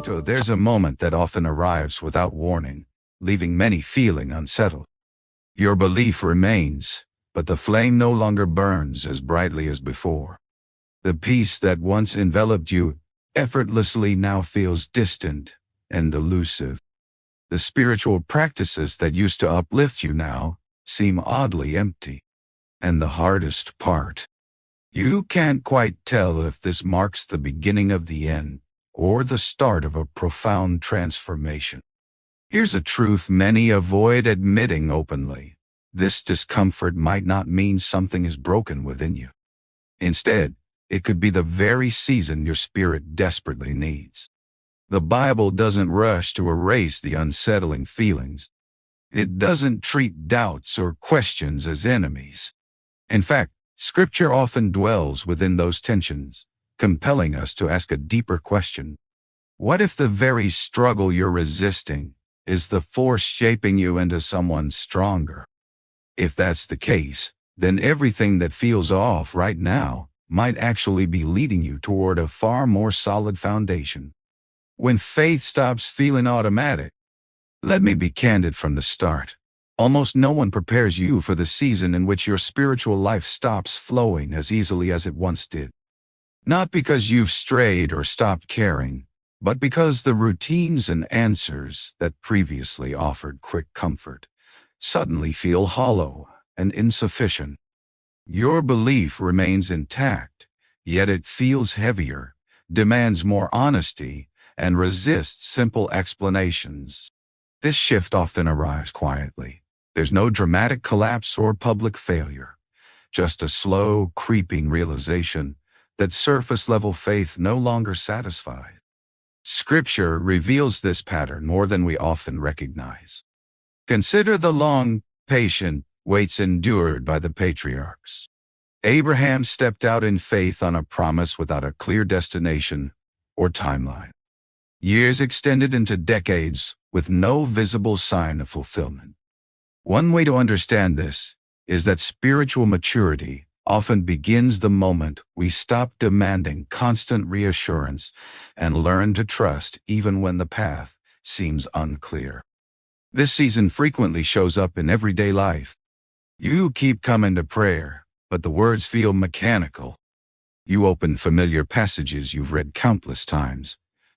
There's a moment that often arrives without warning, leaving many feeling unsettled. Your belief remains, but the flame no longer burns as brightly as before. The peace that once enveloped you effortlessly now feels distant and elusive. The spiritual practices that used to uplift you now seem oddly empty. And the hardest part, you can't quite tell if this marks the beginning of the end or the start of a profound transformation. Here's a truth many avoid admitting openly. This discomfort might not mean something is broken within you. Instead, it could be the very season your spirit desperately needs. The Bible doesn't rush to erase the unsettling feelings. It doesn't treat doubts or questions as enemies. In fact, Scripture often dwells within those tensions, compelling us to ask a deeper question. What if the very struggle you're resisting is the force shaping you into someone stronger? If that's the case, then everything that feels off right now might actually be leading you toward a far more solid foundation. When faith stops feeling automatic, let me be candid from the start. Almost no one prepares you for the season in which your spiritual life stops flowing as easily as it once did. Not because you've strayed or stopped caring, but because the routines and answers that previously offered quick comfort suddenly feel hollow and insufficient. Your belief remains intact, yet it feels heavier, demands more honesty, and resists simple explanations. This shift often arrives quietly. There's no dramatic collapse or public failure, just a slow, creeping realization that surface-level faith no longer satisfies. Scripture reveals this pattern more than we often recognize. Consider the long, patient waits endured by the patriarchs. Abraham stepped out in faith on a promise without a clear destination or timeline. Years extended into decades with no visible sign of fulfillment. One way to understand this is that spiritual maturity often begins the moment we stop demanding constant reassurance and learn to trust even when the path seems unclear. This season frequently shows up in everyday life. You keep coming to prayer, but the words feel mechanical. You open familiar passages you've read countless times,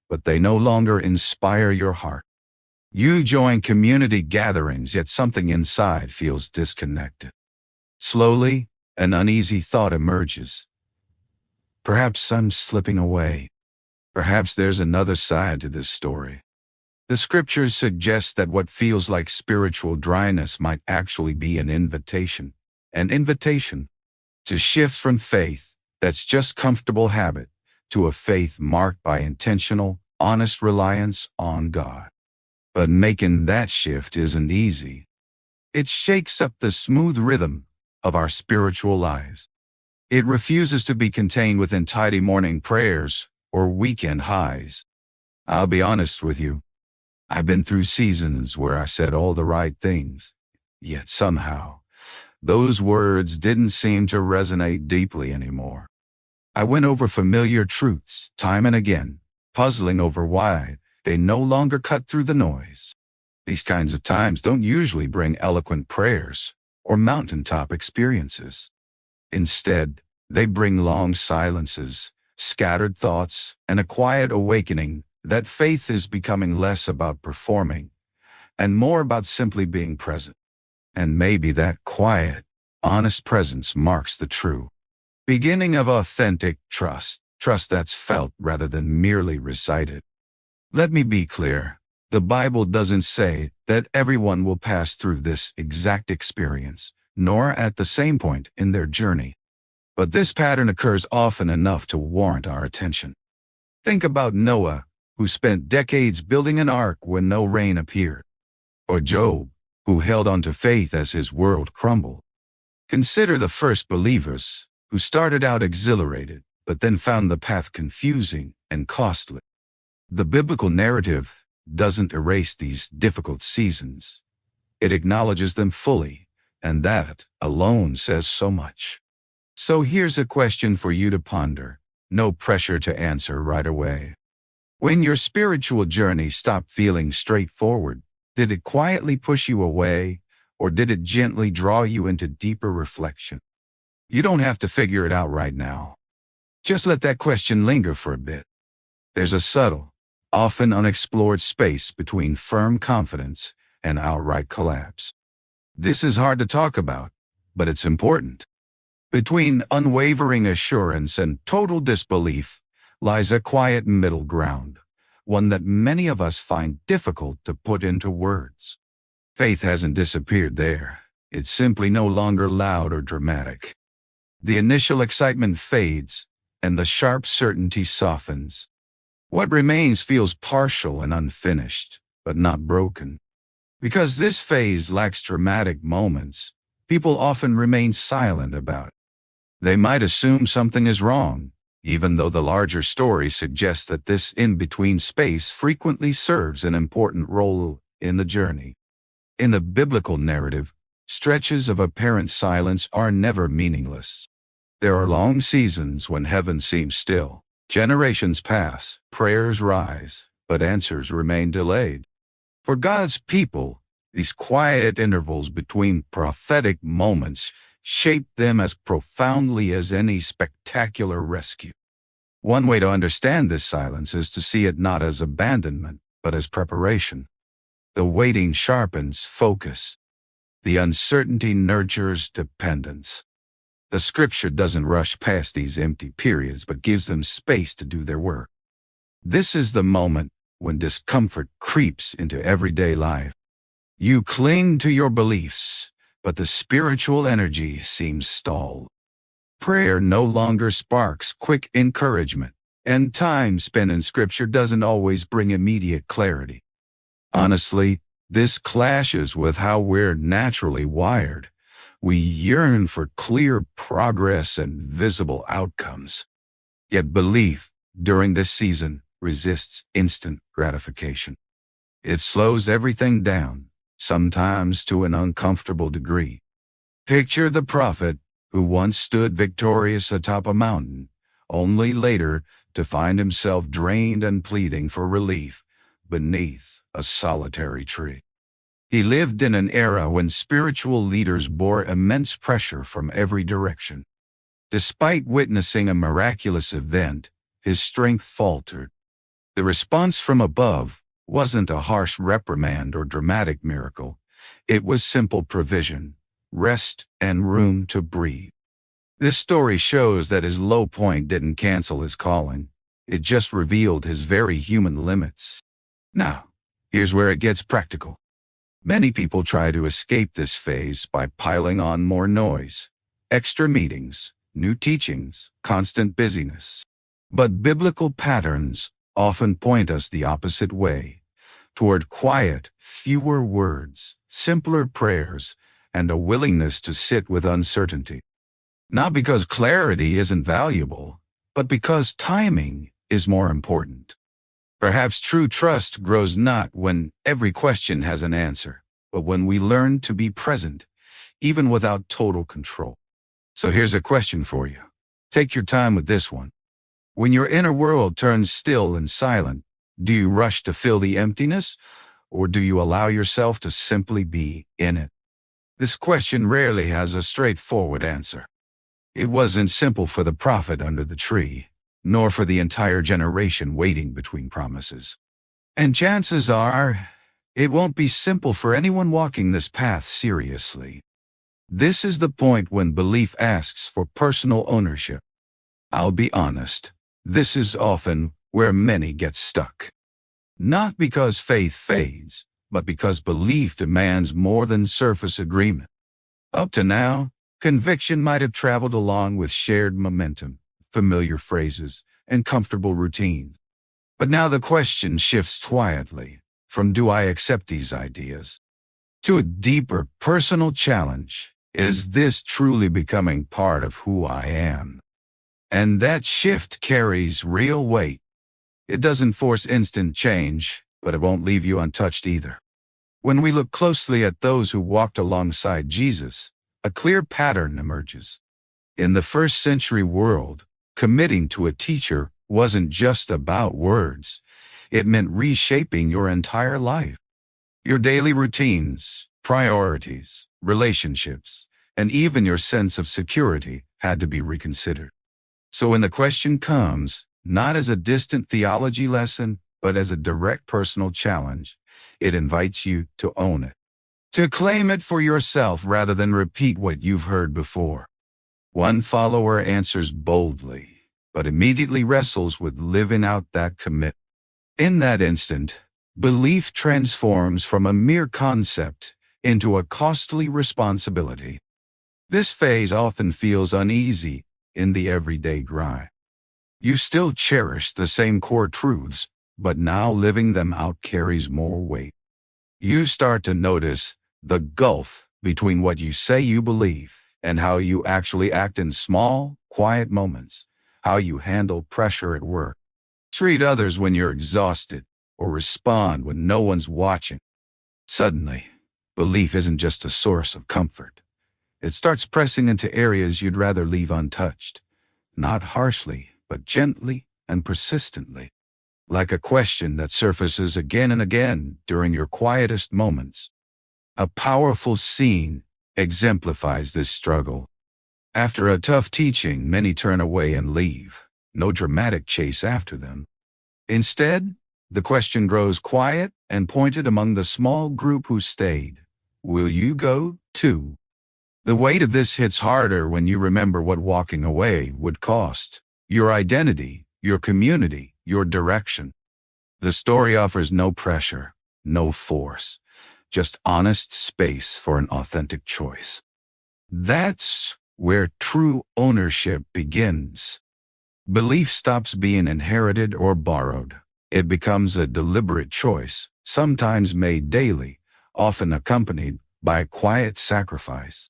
but they no longer inspire your heart. You join community gatherings, yet something inside feels disconnected. Slowly, an uneasy thought emerges. Perhaps I'm slipping away. Perhaps there's another side to this story. The Scriptures suggest that what feels like spiritual dryness might actually be an invitation to shift from faith that's just comfortable habit to a faith marked by intentional, honest reliance on God. But making that shift isn't easy. It shakes up the smooth rhythm of our spiritual lives. It refuses to be contained within tidy morning prayers or weekend highs. I'll be honest with you. I've been through seasons where I said all the right things, yet somehow, those words didn't seem to resonate deeply anymore. I went over familiar truths time and again, puzzling over why they no longer cut through the noise. These kinds of times don't usually bring eloquent prayers or mountaintop experiences. Instead, they bring long silences, scattered thoughts, and a quiet awakening that faith is becoming less about performing and more about simply being present. And maybe that quiet, honest presence marks the true beginning of authentic trust that's felt rather than merely recited. Let me be clear. The Bible doesn't say that everyone will pass through this exact experience, nor at the same point in their journey. But this pattern occurs often enough to warrant our attention. Think about Noah, who spent decades building an ark when no rain appeared. Or Job, who held on to faith as his world crumbled. Consider the first believers, who started out exhilarated, but then found the path confusing and costly. The biblical narrative doesn't erase these difficult seasons. It acknowledges them fully, and that alone says so much. So here's a question for you to ponder. No pressure to answer right away. When your spiritual journey stopped feeling straightforward, did it quietly push you away, or did it gently draw you into deeper reflection? You don't have to figure it out right now. Just let that question linger for a bit. There's a subtle, often unexplored space between firm confidence and outright collapse. This is hard to talk about, but it's important. Between unwavering assurance and total disbelief lies a quiet middle ground, one that many of us find difficult to put into words. Faith hasn't disappeared there. It's simply no longer loud or dramatic. The initial excitement fades, and the sharp certainty softens. What remains feels partial and unfinished, but not broken. Because this phase lacks dramatic moments, people often remain silent about it. They might assume something is wrong, even though the larger story suggests that this in-between space frequently serves an important role in the journey. In the biblical narrative, stretches of apparent silence are never meaningless. There are long seasons when heaven seems still. Generations pass, prayers rise, but answers remain delayed. For God's people, these quiet intervals between prophetic moments shape them as profoundly as any spectacular rescue. One way to understand this silence is to see it not as abandonment, but as preparation. The waiting sharpens focus. The uncertainty nurtures dependence. The scripture doesn't rush past these empty periods, but gives them space to do their work. This is the moment when discomfort creeps into everyday life. You cling to your beliefs, but the spiritual energy seems stalled. Prayer no longer sparks quick encouragement, and time spent in scripture doesn't always bring immediate clarity. Honestly, this clashes with how we're naturally wired. We yearn for clear progress and visible outcomes. Yet belief, during this season, resists instant gratification. It slows everything down, sometimes to an uncomfortable degree. Picture the prophet who once stood victorious atop a mountain, only later to find himself drained and pleading for relief beneath a solitary tree. He lived in an era when spiritual leaders bore immense pressure from every direction. Despite witnessing a miraculous event, his strength faltered. The response from above wasn't a harsh reprimand or dramatic miracle. It was simple provision, rest, and room to breathe. This story shows that his low point didn't cancel his calling. It just revealed his very human limits. Now, here's where it gets practical. Many people try to escape this phase by piling on more noise, extra meetings, new teachings, constant busyness. But biblical patterns often point us the opposite way, toward quiet, fewer words, simpler prayers, and a willingness to sit with uncertainty. Not because clarity isn't valuable, but because timing is more important. Perhaps true trust grows not when every question has an answer, but when we learn to be present, even without total control. So here's a question for you. Take your time with this one. When your inner world turns still and silent, do you rush to fill the emptiness, or do you allow yourself to simply be in it? This question rarely has a straightforward answer. It wasn't simple for the prophet under the tree, nor for the entire generation waiting between promises. And chances are, it won't be simple for anyone walking this path seriously. This is the point when belief asks for personal ownership. I'll be honest, this is often where many get stuck. Not because faith fades, but because belief demands more than surface agreement. Up to now, conviction might have traveled along with shared momentum, familiar phrases, and comfortable routines. But now the question shifts quietly from "do I accept these ideas?" to a deeper personal challenge: is this truly becoming part of who I am? And that shift carries real weight. It doesn't force instant change, but it won't leave you untouched either. When we look closely at those who walked alongside Jesus, a clear pattern emerges. In the first-century world, committing to a teacher wasn't just about words. It meant reshaping your entire life. Your daily routines, priorities, relationships, and even your sense of security had to be reconsidered. So when the question comes, not as a distant theology lesson, but as a direct personal challenge, it invites you to own it, to claim it for yourself rather than repeat what you've heard before. One follower answers boldly, but immediately wrestles with living out that commitment. In that instant, belief transforms from a mere concept into a costly responsibility. This phase often feels uneasy in the everyday grind. You still cherish the same core truths, but now living them out carries more weight. You start to notice the gulf between what you say you believe and how you actually act in small, quiet moments, how you handle pressure at work, treat others when you're exhausted, or respond when no one's watching. Suddenly, belief isn't just a source of comfort. It starts pressing into areas you'd rather leave untouched, not harshly, but gently and persistently, like a question that surfaces again and again during your quietest moments. A powerful scene exemplifies this struggle. After a tough teaching, many turn away and leave. No dramatic chase after them. Instead, the question grows quiet and pointed among the small group who stayed. Will you go too? The weight of this hits harder when you remember what walking away would cost. Your identity, your community, your direction. The story offers no pressure, no force, just honest space for an authentic choice. That's where true ownership begins. Belief stops being inherited or borrowed. It becomes a deliberate choice, sometimes made daily, often accompanied by quiet sacrifice.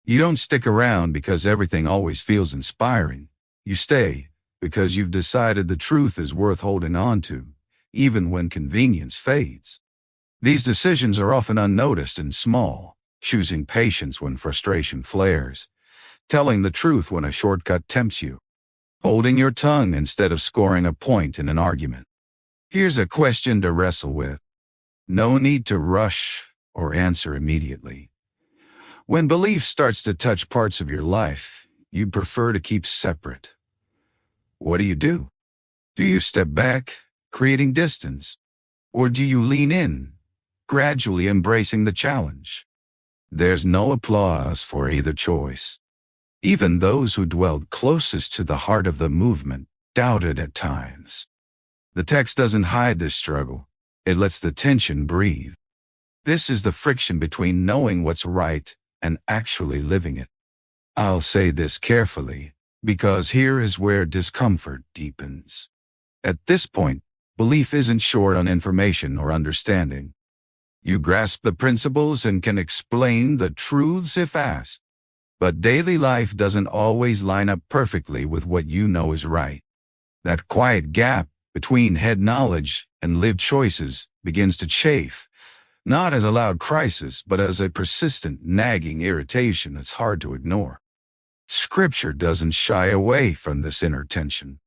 You don't stick around because everything always feels inspiring. You stay because you've decided the truth is worth holding on to, even when convenience fades. These decisions are often unnoticed and small, choosing patience when frustration flares, telling the truth when a shortcut tempts you, holding your tongue instead of scoring a point in an argument. Here's a question to wrestle with. No need to rush or answer immediately. When belief starts to touch parts of your life you prefer to keep separate, what do you do? Do you step back, creating distance? Or do you lean in, gradually embracing the challenge? There's no applause for either choice. Even those who dwelled closest to the heart of the movement doubted at times. The text doesn't hide this struggle. It lets the tension breathe. This is the friction between knowing what's right and actually living it. I'll say this carefully, because here is where discomfort deepens. At this point, belief isn't short on information or understanding. You grasp the principles and can explain the truths if asked. But daily life doesn't always line up perfectly with what you know is right. That quiet gap between head knowledge and lived choices begins to chafe, not as a loud crisis, but as a persistent, nagging irritation that's hard to ignore. Scripture doesn't shy away from this inner tension.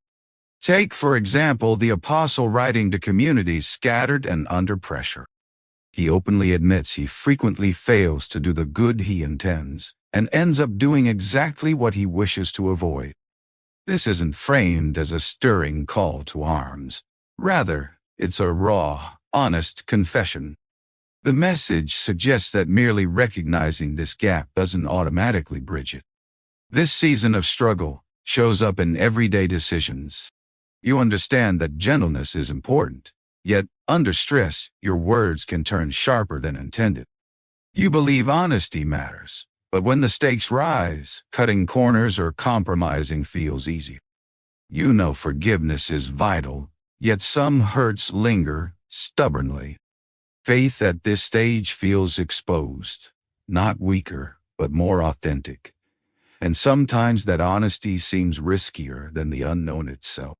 Take, for example, the apostle writing to communities scattered and under pressure. He openly admits he frequently fails to do the good he intends, and ends up doing exactly what he wishes to avoid. This isn't framed as a stirring call to arms. Rather, it's a raw, honest confession. The message suggests that merely recognizing this gap doesn't automatically bridge it. This season of struggle shows up in everyday decisions. You understand that gentleness is important, yet under stress, your words can turn sharper than intended. You believe honesty matters, but when the stakes rise, cutting corners or compromising feels easier. You know forgiveness is vital, yet some hurts linger stubbornly. Faith at this stage feels exposed, not weaker, but more authentic. And sometimes that honesty seems riskier than the unknown itself.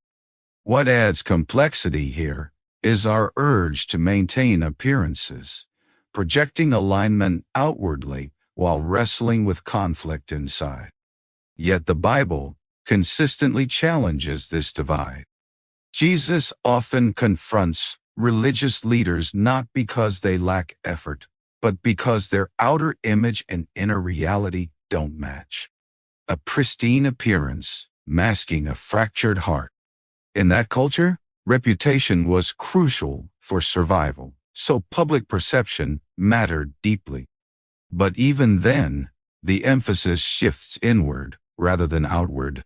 What adds complexity here is our urge to maintain appearances, projecting alignment outwardly while wrestling with conflict inside. Yet the Bible consistently challenges this divide. Jesus often confronts religious leaders not because they lack effort, but because their outer image and inner reality don't match. A pristine appearance masking a fractured heart. In that culture, reputation was crucial for survival, so public perception mattered deeply. But even then, the emphasis shifts inward rather than outward.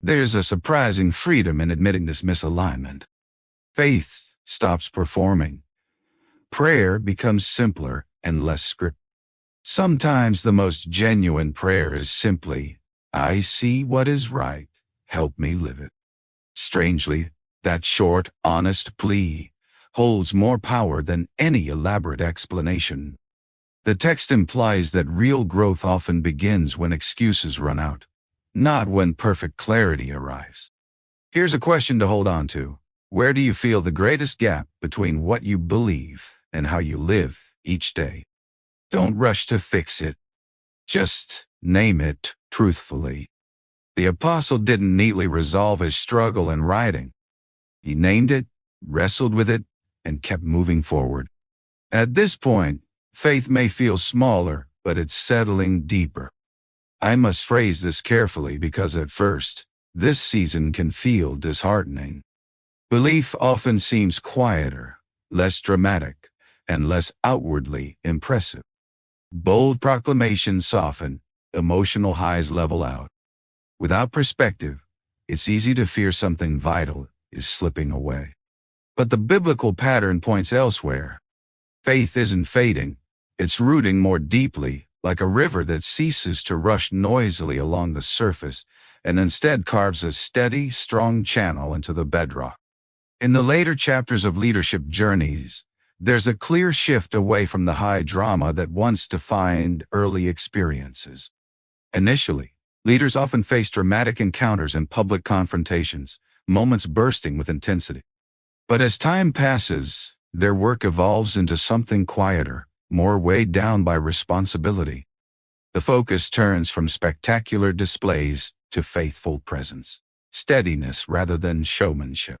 There's a surprising freedom in admitting this misalignment. Faith stops performing. Prayer becomes simpler and less scripted. Sometimes the most genuine prayer is simply, "I see what is right, help me live it." Strangely, that short, honest plea holds more power than any elaborate explanation. The text implies that real growth often begins when excuses run out, not when perfect clarity arrives. Here's a question to hold on to. Where do you feel the greatest gap between what you believe and how you live each day? Don't rush to fix it. Just name it truthfully. The apostle didn't neatly resolve his struggle in writing. He named it, wrestled with it, and kept moving forward. At this point, faith may feel smaller, but it's settling deeper. I must phrase this carefully because at first, this season can feel disheartening. Belief often seems quieter, less dramatic, and less outwardly impressive. Bold proclamations soften, emotional highs level out. Without perspective, it's easy to fear something vital is slipping away. But the biblical pattern points elsewhere. Faith isn't fading, it's rooting more deeply, like a river that ceases to rush noisily along the surface and instead carves a steady, strong channel into the bedrock. In the later chapters of leadership journeys, there's a clear shift away from the high drama that once defined early experiences. Initially, leaders often face dramatic encounters and public confrontations, moments bursting with intensity. But as time passes, their work evolves into something quieter, more weighed down by responsibility. The focus turns from spectacular displays to faithful presence, steadiness rather than showmanship.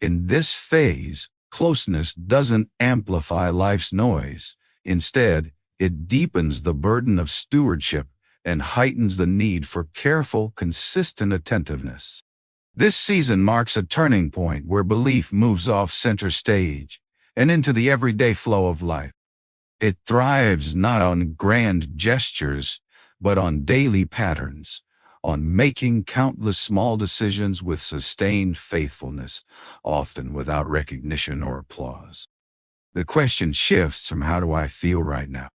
In this phase, closeness doesn't amplify life's noise. Instead, it deepens the burden of stewardship and heightens the need for careful, consistent attentiveness. This season marks a turning point where belief moves off center stage and into the everyday flow of life. It thrives not on grand gestures, but on daily patterns, on making countless small decisions with sustained faithfulness, often without recognition or applause. The question shifts from "how do I feel right now?"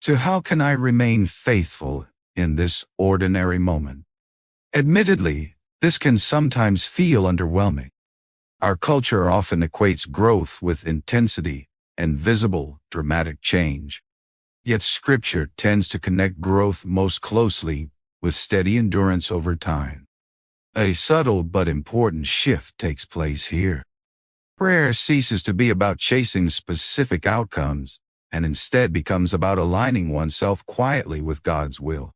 to "how can I remain faithful in this ordinary moment?" Admittedly, this can sometimes feel underwhelming. Our culture often equates growth with intensity and visible, dramatic change. Yet Scripture tends to connect growth most closely with steady endurance over time. A subtle but important shift takes place here. Prayer ceases to be about chasing specific outcomes and instead becomes about aligning oneself quietly with God's will.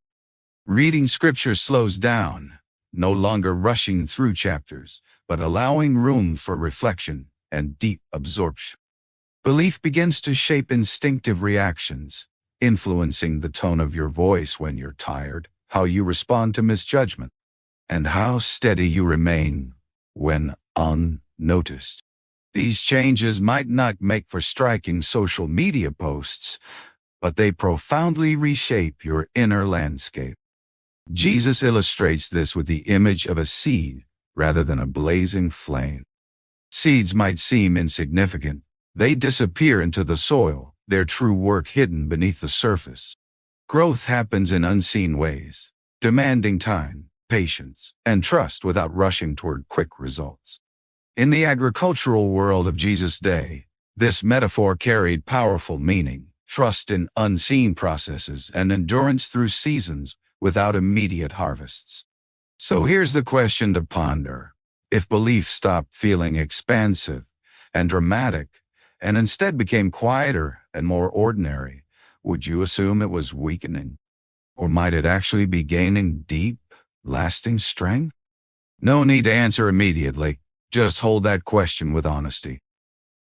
Reading Scripture slows down, no longer rushing through chapters, but allowing room for reflection and deep absorption. Belief begins to shape instinctive reactions, influencing the tone of your voice when you're tired, how you respond to misjudgment, and how steady you remain when unnoticed. These changes might not make for striking social media posts, but they profoundly reshape your inner landscape. Jesus illustrates this with the image of a seed rather than a blazing flame. Seeds might seem insignificant. They disappear into the soil, their true work hidden beneath the surface. Growth happens in unseen ways, demanding time, patience, and trust without rushing toward quick results. In the agricultural world of Jesus' day, this metaphor carried powerful meaning: trust in unseen processes and endurance through seasons without immediate harvests. So here's the question to ponder. If belief stopped feeling expansive and dramatic and instead became quieter and more ordinary, would you assume it was weakening? Or might it actually be gaining deep, lasting strength? No need to answer immediately. Just hold that question with honesty.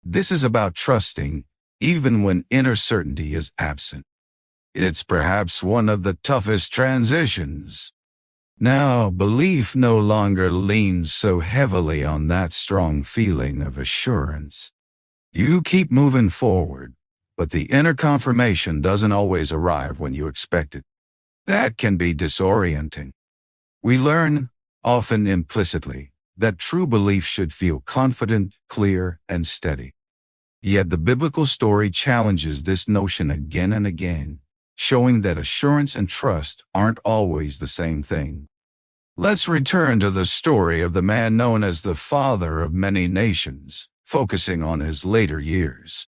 This is about trusting, even when inner certainty is absent. It's perhaps one of the toughest transitions. Now, belief no longer leans so heavily on that strong feeling of assurance. You keep moving forward, but the inner confirmation doesn't always arrive when you expect it. That can be disorienting. We learn, often implicitly, that true belief should feel confident, clear, and steady. Yet the biblical story challenges this notion again and again, showing that assurance and trust aren't always the same thing. Let's return to the story of the man known as the father of many nations, focusing on his later years.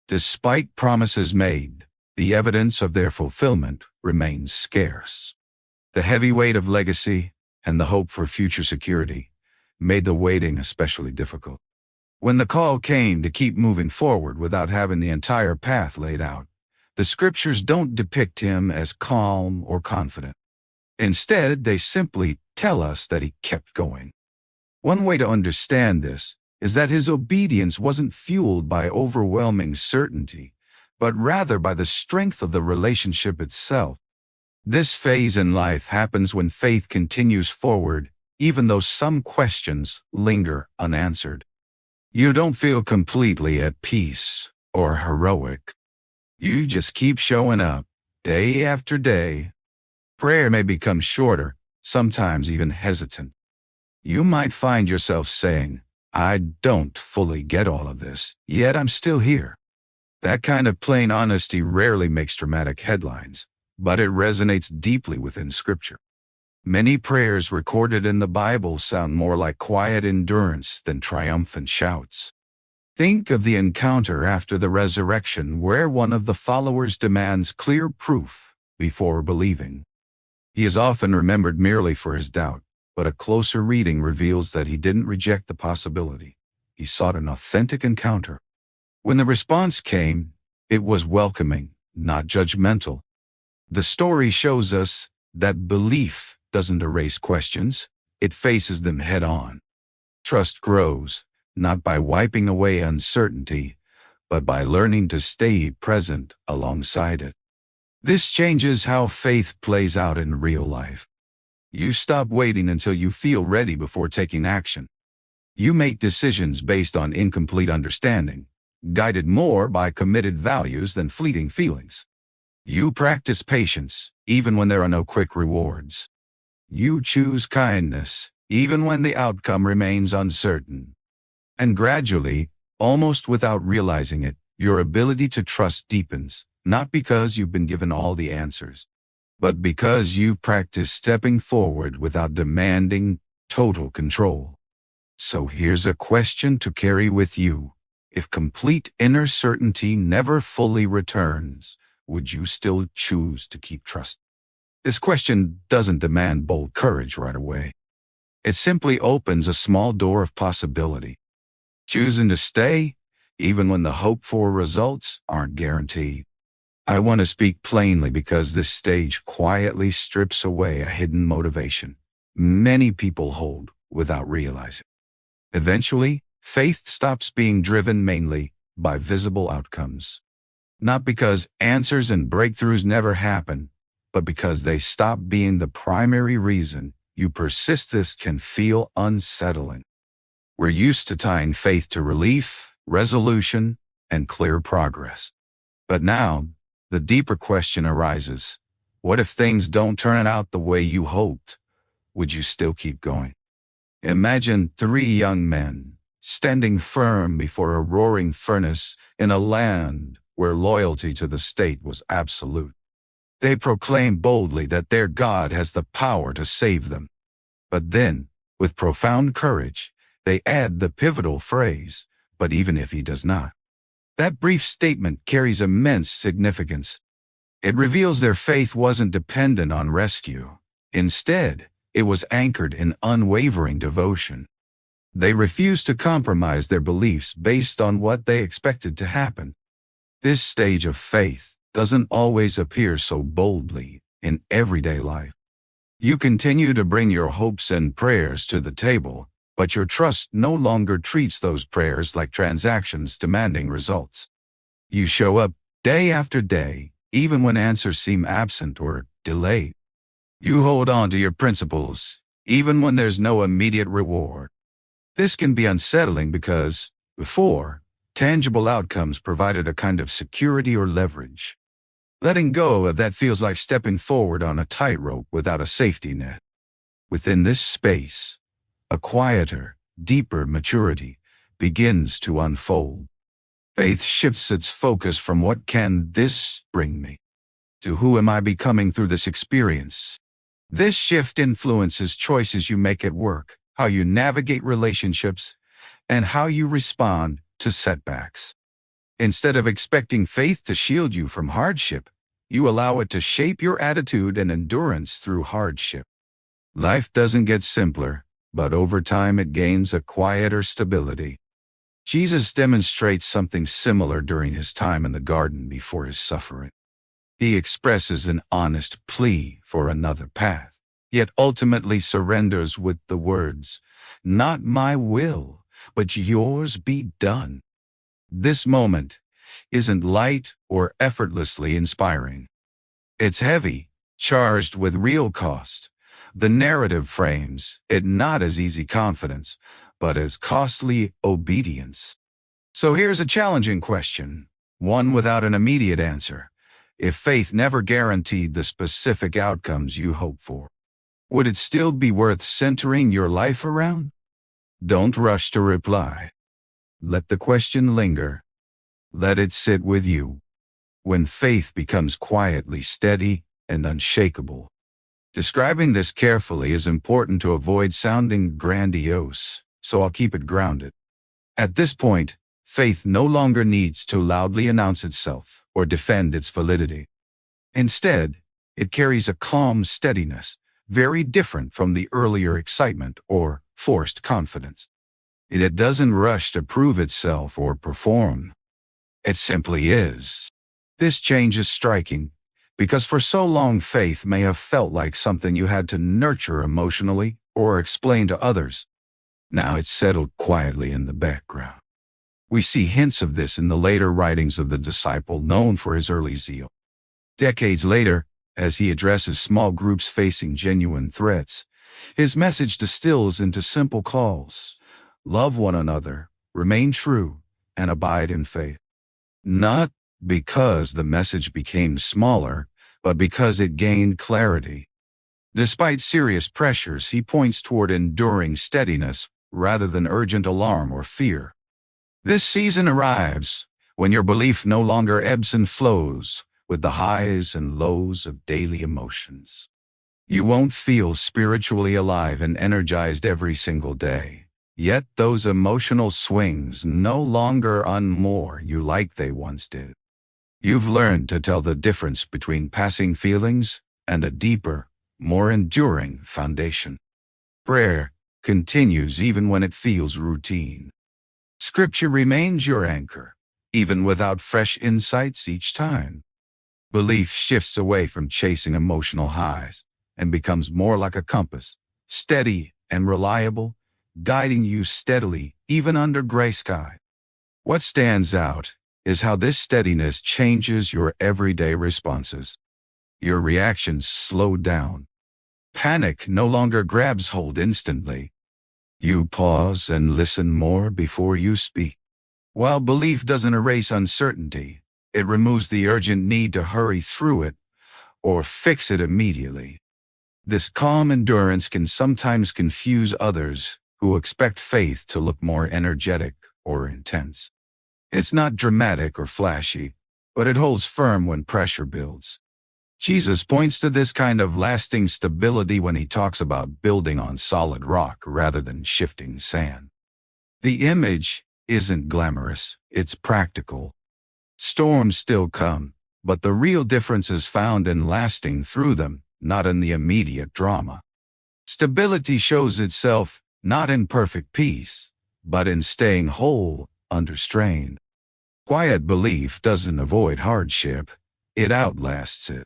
Despite promises made, the evidence of their fulfillment remains scarce. The heavy weight of legacy and the hope for future security made the waiting especially difficult. When the call came to keep moving forward without having the entire path laid out, the scriptures don't depict him as calm or confident. Instead, they simply tell us that he kept going. One way to understand this is that his obedience wasn't fueled by overwhelming certainty, but rather by the strength of the relationship itself. This phase in life happens when faith continues forward, even though some questions linger unanswered. You don't feel completely at peace or heroic. You just keep showing up, day after day. Prayer may become shorter, sometimes even hesitant. You might find yourself saying, "I don't fully get all of this, yet I'm still here." That kind of plain honesty rarely makes dramatic headlines, but it resonates deeply within Scripture. Many prayers recorded in the Bible sound more like quiet endurance than triumphant shouts. Think of the encounter after the resurrection where one of the followers demands clear proof before believing. He is often remembered merely for his doubt, but a closer reading reveals that he didn't reject the possibility. He sought an authentic encounter. When the response came, it was welcoming, not judgmental. The story shows us that belief doesn't erase questions, it faces them head-on. Trust grows, not by wiping away uncertainty, but by learning to stay present alongside it. This changes how faith plays out in real life. You stop waiting until you feel ready before taking action. You make decisions based on incomplete understanding, guided more by committed values than fleeting feelings. You practice patience, even when there are no quick rewards. You choose kindness, even when the outcome remains uncertain. And gradually, almost without realizing it, your ability to trust deepens, not because you've been given all the answers, but because you've practiced stepping forward without demanding total control. So here's a question to carry with you. If complete inner certainty never fully returns, would you still choose to keep trusting? This question doesn't demand bold courage right away. It simply opens a small door of possibility. Choosing to stay, even when the hoped-for results aren't guaranteed. I want to speak plainly because this stage quietly strips away a hidden motivation many people hold without realizing. Eventually, faith stops being driven mainly by visible outcomes. Not because answers and breakthroughs never happen, but because they stop being the primary reason you persist. This can feel unsettling. We're used to tying faith to relief, resolution, and clear progress. But now, the deeper question arises, what if things don't turn out the way you hoped? Would you still keep going? Imagine 3 young men standing firm before a roaring furnace in a land where loyalty to the state was absolute. They proclaim boldly that their God has the power to save them. But then, with profound courage, they add the pivotal phrase, "But even if he does not." That brief statement carries immense significance. It reveals their faith wasn't dependent on rescue. Instead, it was anchored in unwavering devotion. They refused to compromise their beliefs based on what they expected to happen. This stage of faith doesn't always appear so boldly in everyday life. You continue to bring your hopes and prayers to the table, But your trust no longer treats those prayers like transactions demanding results. You show up day after day, even when answers seem absent or delayed. You hold on to your principles, even when there's no immediate reward. This can be unsettling because, before, tangible outcomes provided a kind of security or leverage. Letting go of that feels like stepping forward on a tightrope without a safety net. Within this space, a quieter, deeper maturity begins to unfold. Faith shifts its focus from what can this bring me to who am I becoming through this experience. This shift influences choices you make at work, how you navigate relationships, and how you respond to setbacks. Instead of expecting faith to shield you from hardship, you allow it to shape your attitude and endurance through hardship. Life doesn't get simpler, but over time it gains a quieter stability. Jesus demonstrates something similar during his time in the garden before his suffering. He expresses an honest plea for another path, yet ultimately surrenders with the words, "Not my will, but yours be done." This moment isn't light or effortlessly inspiring. It's heavy, charged with real cost. The narrative frames it not as easy confidence, but as costly obedience. So here's a challenging question, one without an immediate answer. If faith never guaranteed the specific outcomes you hope for, would it still be worth centering your life around? Don't rush to reply. Let the question linger. Let it sit with you. When faith becomes quietly steady and unshakable. Describing this carefully is important to avoid sounding grandiose, so I'll keep it grounded. At this point, faith no longer needs to loudly announce itself or defend its validity. Instead, it carries a calm steadiness, very different from the earlier excitement or forced confidence. It doesn't rush to prove itself or perform. It simply is. This change is striking, because for so long faith may have felt like something you had to nurture emotionally or explain to others. Now it's settled quietly in the background. We see hints of this in the later writings of the disciple known for his early zeal. Decades later, as he addresses small groups facing genuine threats, his message distills into simple calls: love one another, remain true, and abide in faith. Not because the message became smaller, but because it gained clarity. Despite serious pressures, he points toward enduring steadiness rather than urgent alarm or fear. This season arrives when your belief no longer ebbs and flows with the highs and lows of daily emotions. You won't feel spiritually alive and energized every single day, yet those emotional swings no longer unmoor you like they once did. You've learned to tell the difference between passing feelings and a deeper, more enduring foundation. Prayer continues even when it feels routine. Scripture remains your anchor, even without fresh insights each time. Belief shifts away from chasing emotional highs and becomes more like a compass, steady and reliable, guiding you steadily even under gray sky. What stands out is how this steadiness changes your everyday responses. Your reactions slow down. Panic no longer grabs hold instantly. You pause and listen more before you speak. While belief doesn't erase uncertainty, it removes the urgent need to hurry through it or fix it immediately. This calm endurance can sometimes confuse others who expect faith to look more energetic or intense. It's not dramatic or flashy, but it holds firm when pressure builds. Jesus points to this kind of lasting stability when he talks about building on solid rock rather than shifting sand. The image isn't glamorous, it's practical. Storms still come, but the real difference is found in lasting through them, not in the immediate drama. Stability shows itself not in perfect peace, but in staying whole under strain. Quiet belief doesn't avoid hardship, it outlasts it.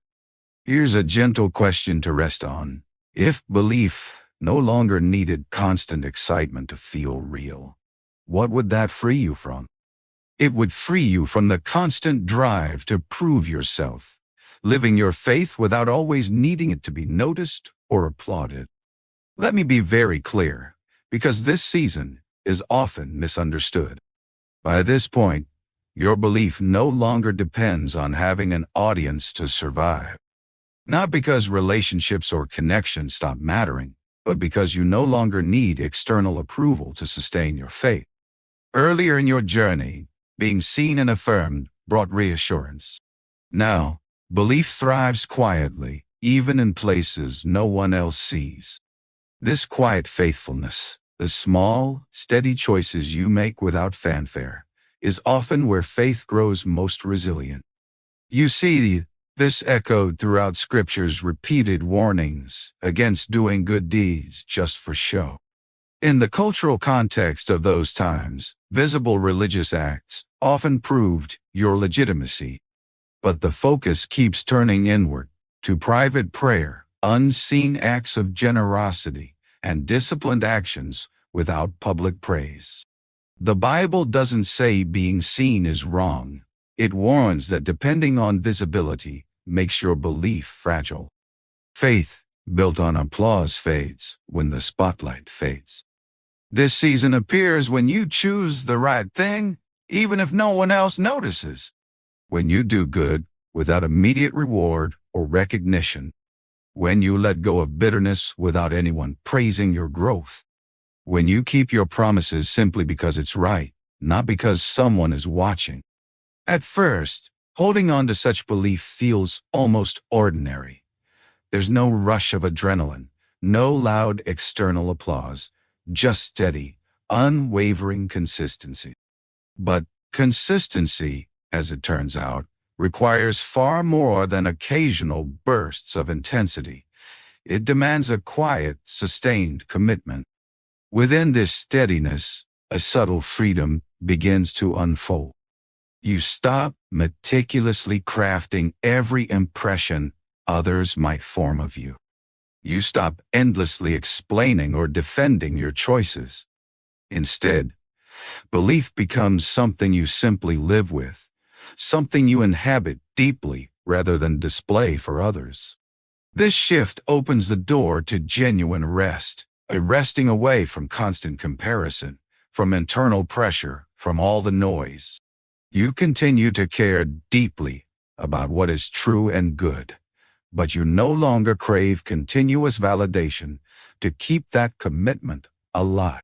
Here's a gentle question to rest on. If belief no longer needed constant excitement to feel real. What would that free you from? It would free you from the constant drive to prove yourself, living your faith without always needing it to be noticed or applauded. Let me be very clear, because this season is often misunderstood. By this point, your belief no longer depends on having an audience to survive. Not because relationships or connections stop mattering, but because you no longer need external approval to sustain your faith. Earlier in your journey, being seen and affirmed brought reassurance. Now, belief thrives quietly, even in places no one else sees. This quiet faithfulness, the small, steady choices you make without fanfare, is often where faith grows most resilient. You see, this echoed throughout Scripture's repeated warnings against doing good deeds just for show. In the cultural context of those times, visible religious acts often proved your legitimacy. But the focus keeps turning inward to private prayer, unseen acts of generosity, and disciplined actions without public praise. The Bible doesn't say being seen is wrong. It warns that depending on visibility makes your belief fragile. Faith, built on applause, fades when the spotlight fades. This season appears when you choose the right thing, even if no one else notices. When you do good without immediate reward or recognition. When you let go of bitterness without anyone praising your growth. When you keep your promises simply because it's right, not because someone is watching. At first, holding on to such belief feels almost ordinary. There's no rush of adrenaline, no loud external applause, just steady, unwavering consistency. But consistency, as it turns out, requires far more than occasional bursts of intensity. It demands a quiet, sustained commitment. Within this steadiness, a subtle freedom begins to unfold. You stop meticulously crafting every impression others might form of you. You stop endlessly explaining or defending your choices. Instead, belief becomes something you simply live with, something you inhabit deeply rather than display for others. This shift opens the door to genuine rest, a resting away from constant comparison, from internal pressure, from all the noise. You continue to care deeply about what is true and good, but you no longer crave continuous validation to keep that commitment alive.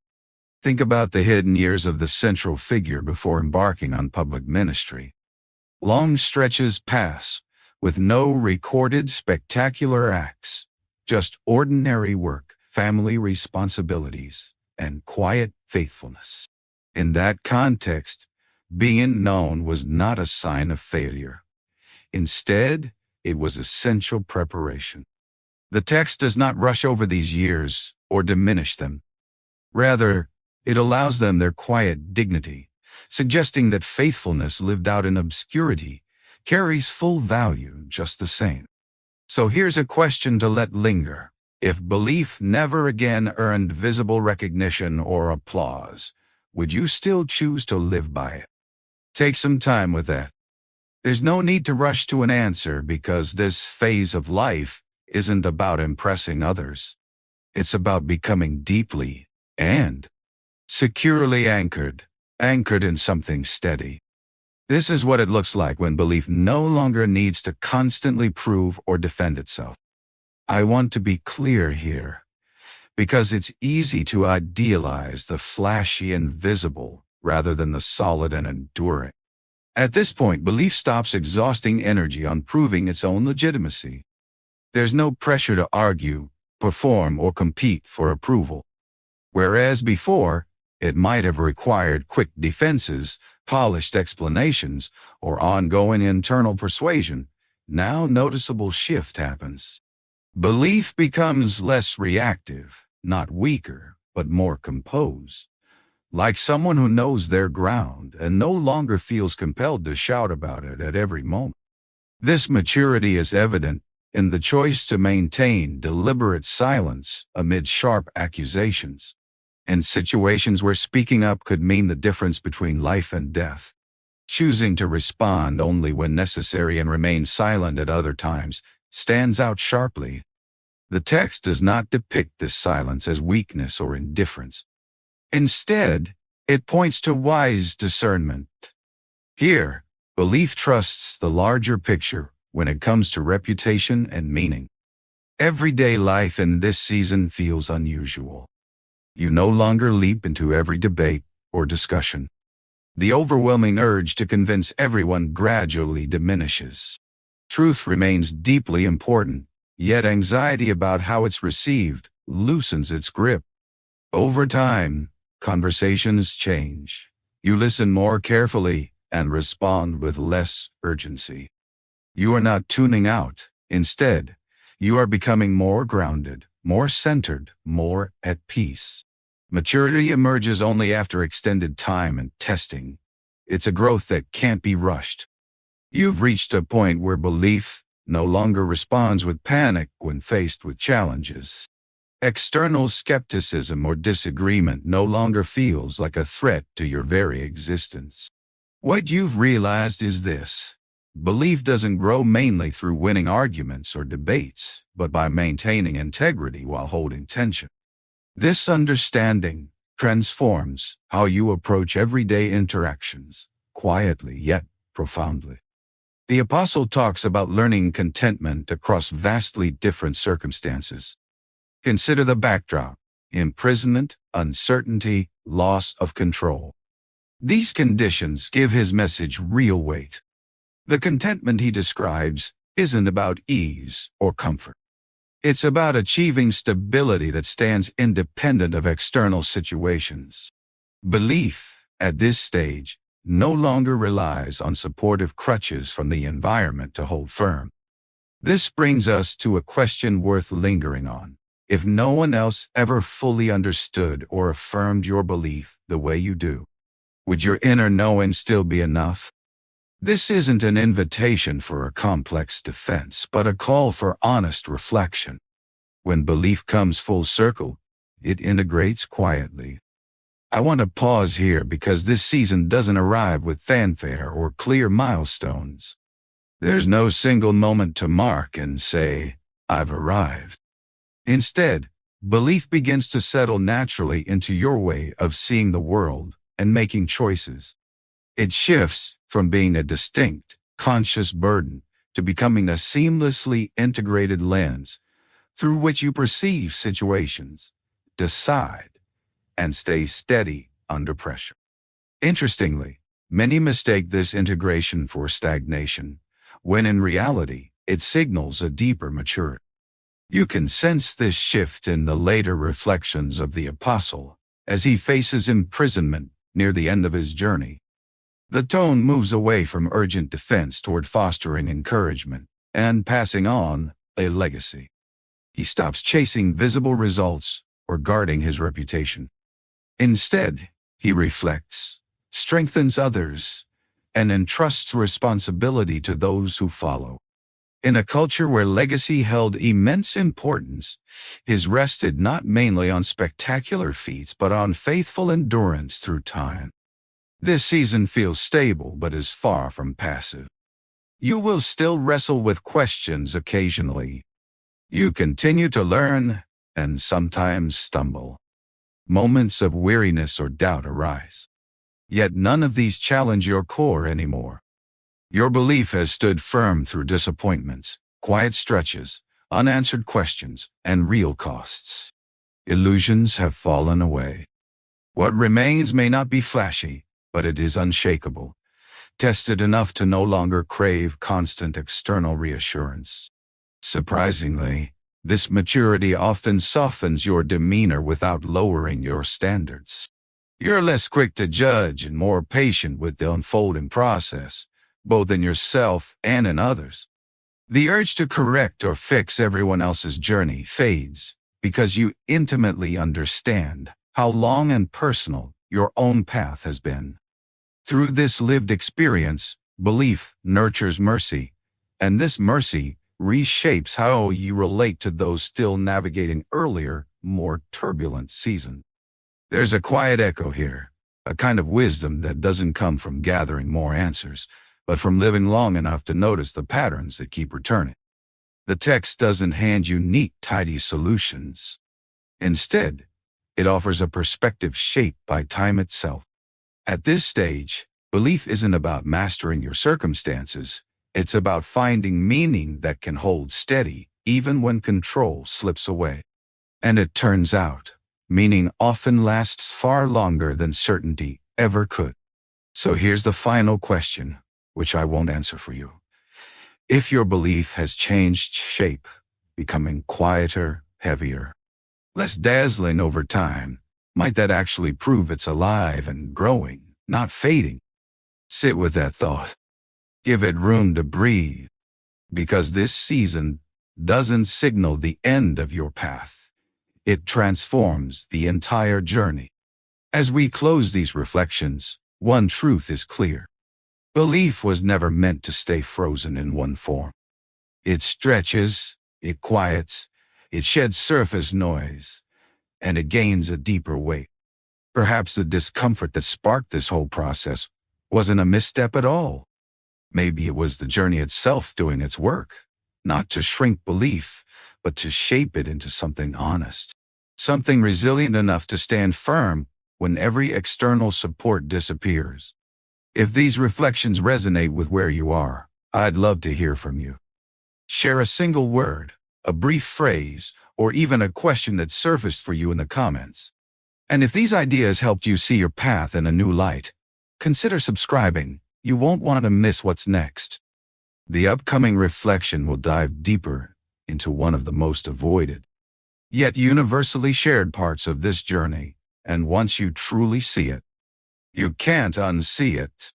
Think about the hidden years of the central figure before embarking on public ministry. Long stretches pass, with no recorded spectacular acts, just ordinary work, family responsibilities, and quiet faithfulness. In that context, being known was not a sign of failure. Instead, it was essential preparation. The text does not rush over these years or diminish them. Rather, it allows them their quiet dignity, suggesting that faithfulness lived out in obscurity carries full value just the same. So here's a question to let linger. If belief never again earned visible recognition or applause, would you still choose to live by it? Take some time with that. There's no need to rush to an answer because this phase of life isn't about impressing others. It's about becoming deeply and securely anchored in something steady. This is what it looks like when belief no longer needs to constantly prove or defend itself. I want to be clear here, because it's easy to idealize the flashy and visible rather than the solid and enduring. At this point, belief stops exhausting energy on proving its own legitimacy. There's no pressure to argue, perform, or compete for approval. Whereas before, it might have required quick defenses, polished explanations, or ongoing internal persuasion, now noticeable shift happens. Belief becomes less reactive, not weaker, but more composed. Like someone who knows their ground and no longer feels compelled to shout about it at every moment. This maturity is evident in the choice to maintain deliberate silence amid sharp accusations, in situations where speaking up could mean the difference between life and death. Choosing to respond only when necessary and remain silent at other times stands out sharply. The text does not depict this silence as weakness or indifference. Instead, it points to wise discernment. Here, belief trusts the larger picture when it comes to reputation and meaning. Everyday life in this season feels unusual. You no longer leap into every debate or discussion. The overwhelming urge to convince everyone gradually diminishes. Truth remains deeply important, yet anxiety about how it's received loosens its grip. Over time, conversations change. You listen more carefully and respond with less urgency. You are not tuning out. Instead, you are becoming more grounded, more centered, more at peace. Maturity emerges only after extended time and testing. It's a growth that can't be rushed. You've reached a point where belief no longer responds with panic when faced with challenges. External skepticism or disagreement no longer feels like a threat to your very existence. What you've realized is this: belief doesn't grow mainly through winning arguments or debates, but by maintaining integrity while holding tension. This understanding transforms how you approach everyday interactions, quietly yet profoundly. The Apostle talks about learning contentment across vastly different circumstances. Consider the backdrop: imprisonment, uncertainty, loss of control. These conditions give his message real weight. The contentment he describes isn't about ease or comfort. It's about achieving stability that stands independent of external situations. Belief, at this stage, no longer relies on supportive crutches from the environment to hold firm. This brings us to a question worth lingering on. If no one else ever fully understood or affirmed your belief the way you do, would your inner knowing still be enough? This isn't an invitation for a complex defense, but a call for honest reflection. When belief comes full circle, it integrates quietly. I want to pause here because this season doesn't arrive with fanfare or clear milestones. There's no single moment to mark and say, "I've arrived." Instead, belief begins to settle naturally into your way of seeing the world and making choices. It shifts from being a distinct, conscious burden to becoming a seamlessly integrated lens through which you perceive situations, decide, and stay steady under pressure. Interestingly, many mistake this integration for stagnation, when in reality, it signals a deeper maturity. You can sense this shift in the later reflections of the Apostle as he faces imprisonment near the end of his journey. The tone moves away from urgent defense toward fostering encouragement and passing on a legacy. He stops chasing visible results or guarding his reputation. Instead, he reflects, strengthens others, and entrusts responsibility to those who follow. In a culture where legacy held immense importance, his rested not mainly on spectacular feats but on faithful endurance through time. This season feels stable but is far from passive. You will still wrestle with questions occasionally. You continue to learn and sometimes stumble. Moments of weariness or doubt arise. Yet none of these challenge your core anymore. Your belief has stood firm through disappointments, quiet stretches, unanswered questions, and real costs. Illusions have fallen away. What remains may not be flashy, but it is unshakable, tested enough to no longer crave constant external reassurance. Surprisingly, this maturity often softens your demeanor without lowering your standards. You're less quick to judge and more patient with the unfolding process, both in yourself and in others. The urge to correct or fix everyone else's journey fades because you intimately understand how long and personal your own path has been. Through this lived experience, belief nurtures mercy, and this mercy reshapes how you relate to those still navigating earlier, more turbulent seasons. There's a quiet echo here, a kind of wisdom that doesn't come from gathering more answers, but from living long enough to notice the patterns that keep returning. The text doesn't hand you neat, tidy solutions. Instead, it offers a perspective shaped by time itself. At this stage, belief isn't about mastering your circumstances, it's about finding meaning that can hold steady even when control slips away. And it turns out, meaning often lasts far longer than certainty ever could. So here's the final question, which I won't answer for you. If your belief has changed shape, becoming quieter, heavier, less dazzling over time, might that actually prove it's alive and growing, not fading? Sit with that thought. Give it room to breathe, because this season doesn't signal the end of your path. It transforms the entire journey. As we close these reflections, one truth is clear. Belief was never meant to stay frozen in one form. It stretches, it quiets, it sheds surface noise, and it gains a deeper weight. Perhaps the discomfort that sparked this whole process wasn't a misstep at all. Maybe it was the journey itself doing its work, not to shrink belief, but to shape it into something honest, something resilient enough to stand firm when every external support disappears. If these reflections resonate with where you are, I'd love to hear from you. Share a single word, a brief phrase, or even a question that surfaced for you in the comments. And if these ideas helped you see your path in a new light, consider subscribing. You won't want to miss what's next. The upcoming reflection will dive deeper into one of the most avoided, yet universally shared parts of this journey, and once you truly see it, you can't unsee it.